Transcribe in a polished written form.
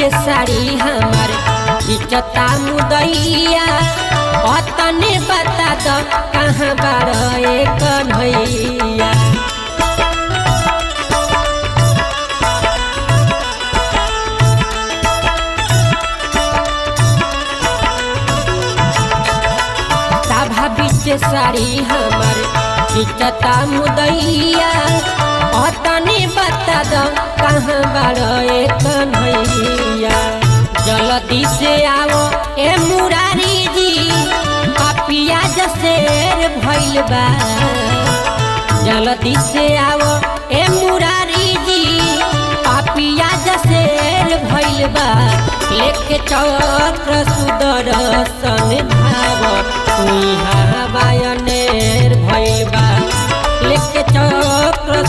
के साड़ी हमार इचता मुदैया तने बता दो कहाँ बार कन्हैया। सभा बीच साड़ी हमार इचता मुदैया तने बता दो कहाँ बार कन्हैया। जल्दी से आओ ए मुरारी जी पापिया जसेर भइल बा। जल्दी से आओ ए मुरारी जी पापिया जसेर भइल बा। लेके चक्र सुदर्शन भाव यहाँ बायनेर भइल बा। लेके चक्र